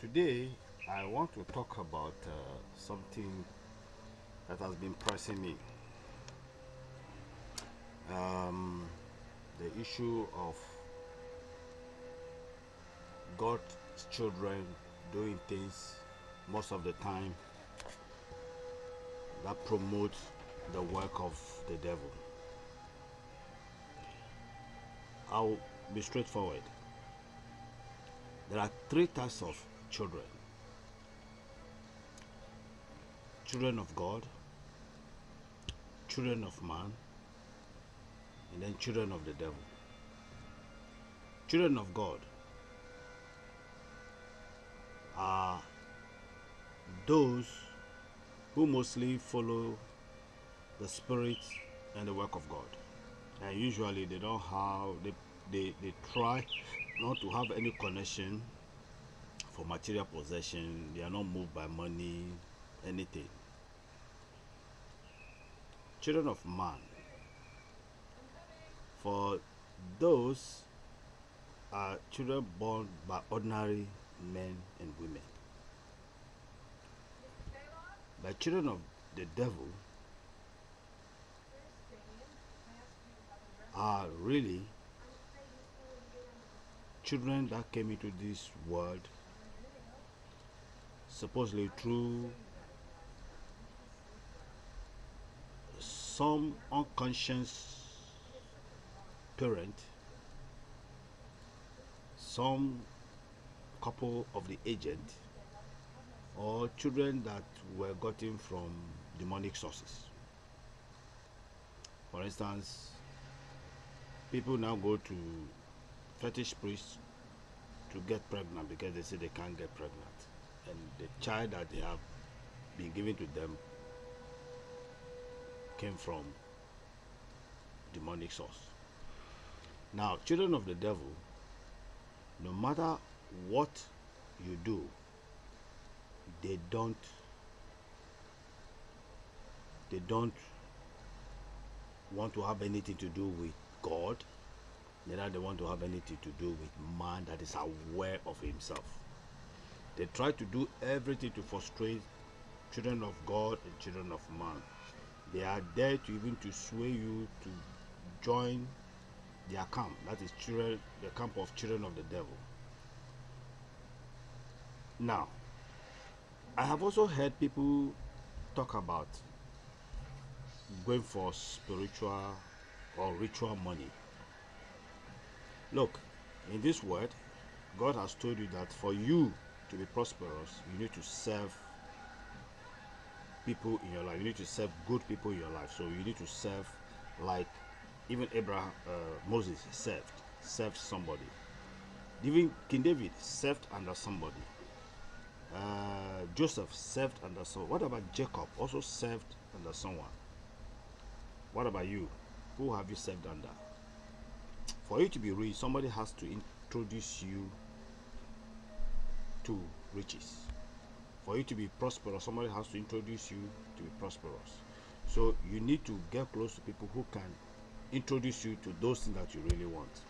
Today, I want to talk about something that has been pressing me. Um, the issue of God's children doing things most of the time that promote the work of the devil. I'll be straightforward. There are three types of children: children of God, children of man, and then children of the devil. Children of God are those who mostly follow the spirit and the work of God. And usually they don't have they try not to have any connection for material possession. They are not moved by money, anything. Children of man, for those are children born by ordinary men and women. But children of the devil are really children that came into this world supposedly through some unconscious parent, some couple of the agent, or children that were gotten from demonic sources. For instance, people now go to fetish priests to get pregnant because they say they can't get pregnant, and the child that they have been given to them came from demonic source. Now, children of the devil, no matter what you do, they don't want to have anything to do with God. Neither they want to have anything to do with man that is aware of himself. They try to do everything to frustrate children of God and children of man. They are there to even to sway you to join their camp. That is the camp of children of the devil. Now, I have also heard people talk about going for spiritual or ritual money. Look, in this world, God has told you that for you to be prosperous, you need to serve people in your life. You need to serve good people in your life. So you need to serve, like even Moses served somebody. Even King David served under somebody. Joseph served under someone. What about Jacob? Also served under someone. What about you? Who have you served under? For you to be rich, somebody has to introduce you to riches. For you to be prosperous, somebody has to introduce you to be prosperous. So you need to get close to people who can introduce you to those things that you really want.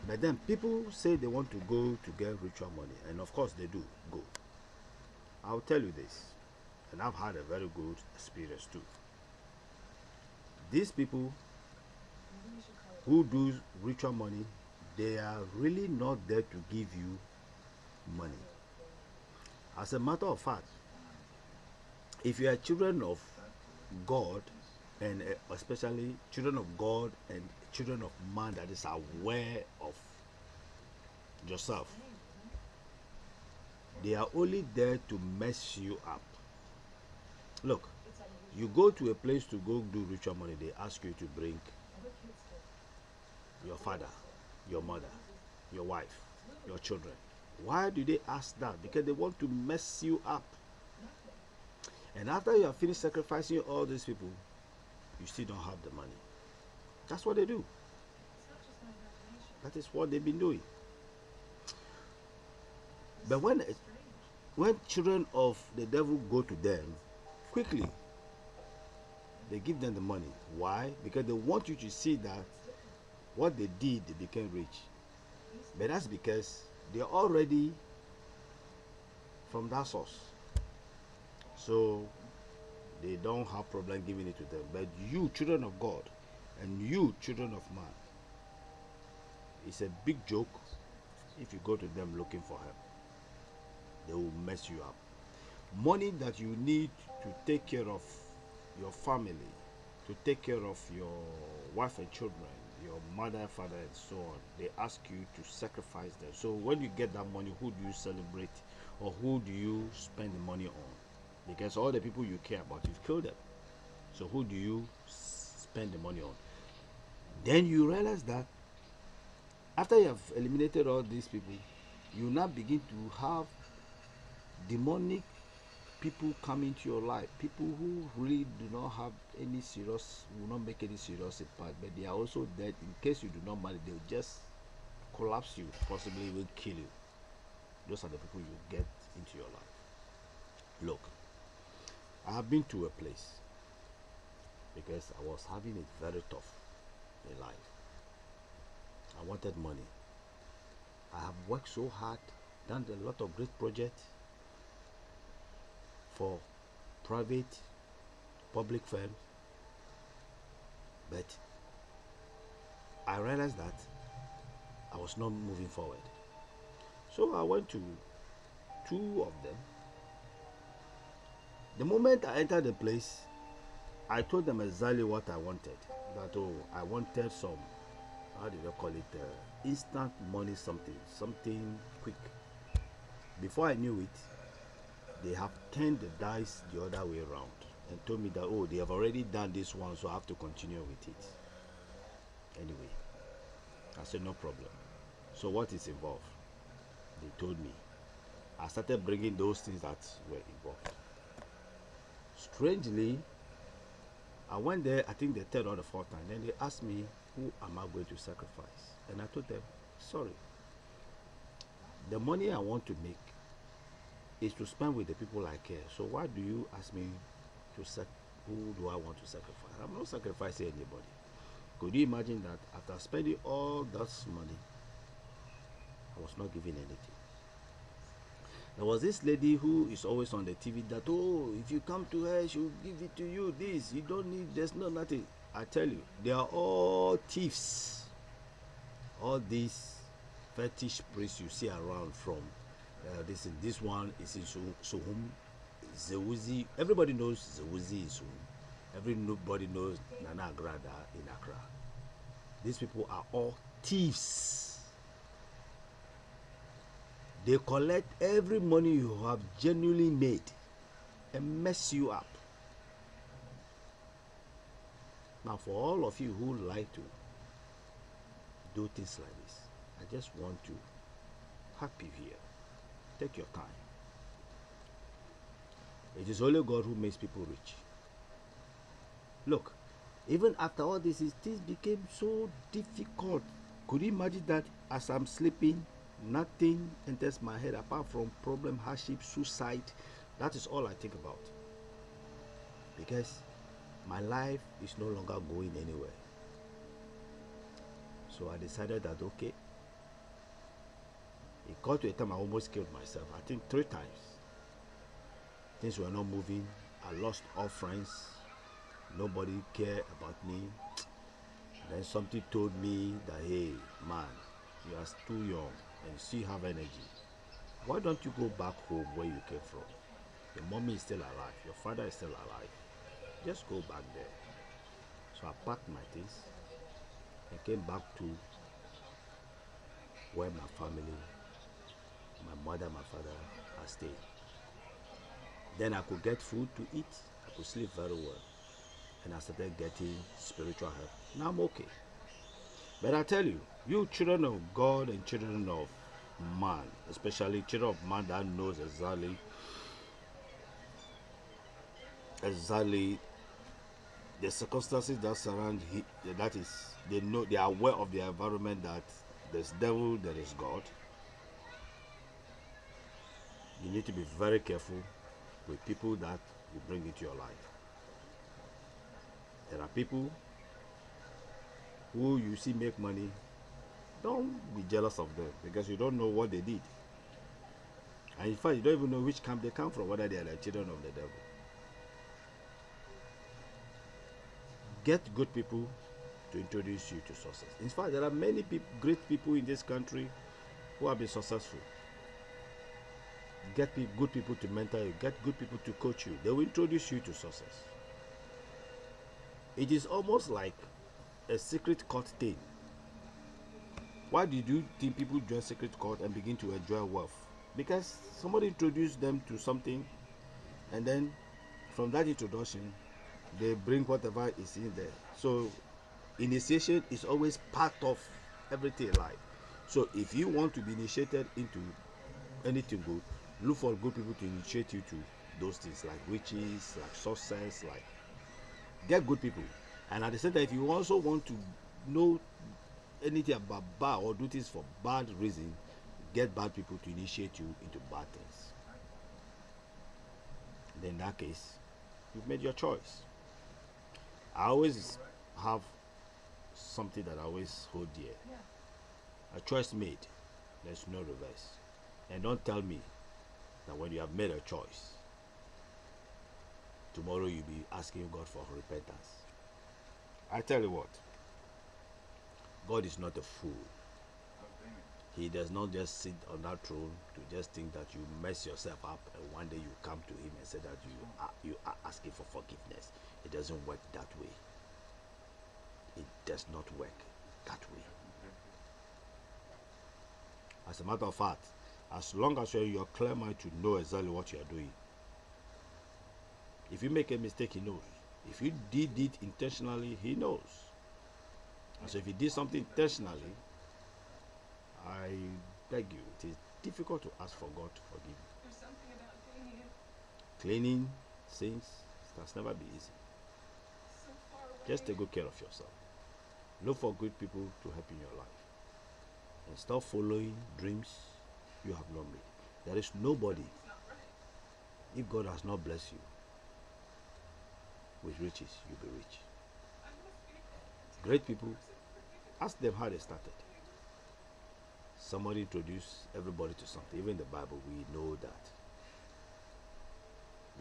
But then people say they want to go to get ritual money, and of course they do go. I'll tell you this, and I've had a very good experience too. These people who do ritual money, they are really not there to give you money. As a matter of fact, if you are children of God, and especially children of God and children of man that is aware of yourself, they are only there to mess you up. Look, you go to a place to go do ritual money, they ask you to bring your father, your mother, your wife, your children. Why do they ask that? Because they want to mess you up. And after you have finished sacrificing all these people, you still don't have the money. That's what they do. That is what they've been doing. But when children of the devil go to them, quickly they give them the money. Why? Because they want you to see that what they did, they became rich. But that's because they already from that source. So they don't have problem giving it to them. But you, children of God, and you, children of man, it's a big joke if you go to them looking for help. They will mess you up. Money that you need to take care of your family, to take care of your wife and children, your mother, father, and so on, they ask you to sacrifice them. So when you get that money, who do you celebrate, or who do you spend the money on? Because all the people you care about, you've killed them. So who do you spend the money on? Then you realize that after you have eliminated all these people, you now begin to have demonic people come into your life, people who really do not have any serious, will not make any serious impact, but they are also dead. In case you do not marry, they'll just collapse you, possibly even kill you. Those are the people you get into your life. Look, I have been to a place because I was having it very tough in life. I wanted money. I have worked so hard, done a lot of great projects for private, public firms, but I realized that I was not moving forward. So I went to two of them. The moment I entered the place, I told them exactly what I wanted. That, oh, I wanted some, how do you call it, instant money, something quick. Before I knew it, they have turned the dice the other way around and told me that, oh, they have already done this one, so I have to continue with it. Anyway, I said, no problem. So what is involved? They told me. I started bringing those things that were involved. Strangely, I went there, I think the third or the fourth time. Then they asked me, who am I going to sacrifice? And I told them, sorry, the money I want to make is to spend with the people I care. So why do you ask me to who do I want to sacrifice? I'm not sacrificing anybody. Could you imagine that after spending all that money, I was not giving anything? There was this lady who is always on the TV that, oh, if you come to her, she'll give it to you. This, you don't need, there's no nothing. I tell you, they are all thieves. All these fetish priests you see around from this one is in Suhum, Zewuzi. Everybody knows Zewuzi in Suhum. Everybody knows Nana Agrada in Accra. These people are all thieves. They collect every money you have genuinely made and mess you up. Now, for all of you who like to do things like this, I just want to help you here. Take your time. It is only God who makes people rich. Look, even after all this, things became so difficult. Could you imagine that as I'm sleeping, nothing enters my head apart from problem, hardship, suicide? That is all I think about. Because my life is no longer going anywhere. So I decided that, okay, it got to a time I almost killed myself. I think 3 times. Things were not moving. I lost all friends. Nobody cared about me. Then something told me that, hey, man, you are too young and you still have energy. Why don't you go back home where you came from? Your mommy is still alive. Your father is still alive. Just go back there. So I packed my things and came back to where my family, my mother, my father are staying. Then I could get food to eat. I could sleep very well. And I started getting spiritual help. Now I'm okay. But I tell you, you children of God and children of man, especially children of man that knows exactly the circumstances that surround him, that is, they know, they are aware of the environment, that there's devil, there is God. You need to be very careful with people that you bring into your life. There are people who you see make money. Don't be jealous of them because you don't know what they did. And in fact, you don't even know which camp they come from, whether they are the children of the devil. Get good people to introduce you to success. In fact, there are many great people in this country who have been successful. Get good people to mentor you. Get good people to coach you. They will introduce you to success. It is almost like a secret court thing. Why did you think people join secret court and begin to enjoy wealth? Because somebody introduced them to something, and then from that introduction, they bring whatever is in there. So initiation is always part of everything in life. So if you want to be initiated into anything good, look for good people to initiate you to those things, like witches, like success, like get good people. And at the same time, if you also want to know anything about bad or do things for bad reason, get bad people to initiate you into bad things. Then in that case, you've made your choice. I always have something that I always hold dear. A choice made, there's no reverse. And don't tell me that when you have made a choice, tomorrow you'll be asking God for repentance. I tell you what, God is not a fool. He does not just sit on that throne to just think that you mess yourself up and one day you come to him and say that you are asking for forgiveness. It doesn't work that way. It does not work that way. As a matter of fact, as long as you're clear mind to know exactly what you are doing, if you make a mistake, he knows. If you did it intentionally, he knows. And so if you did something intentionally, I beg you, it is difficult to ask for God to forgive you. There's something about Cleaning sins, it has never been easy. so far away. Just take good care of yourself. Look for good people to help in your life. And stop following dreams you have not made. There is nobody, It's not right. if God has not blessed you with riches, you'll be rich. I must be a Great people, person. ask them how they started. Somebody introduced everybody to something. Even in the Bible, we know that.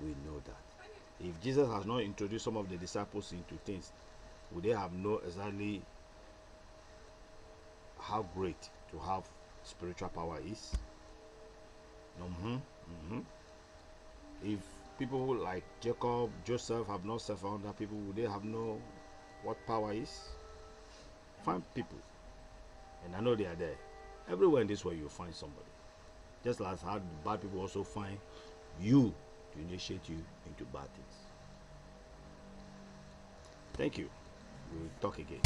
We know that. If Jesus has not introduced some of the disciples into things, would they have known exactly how great to have spiritual power is? If people like Jacob, Joseph have not found that people, would they have known what power is? Find people, and I know they are there. Everywhere in this world you'll find somebody. Just as how bad people also find you to initiate you into bad things. Thank you. We'll talk again.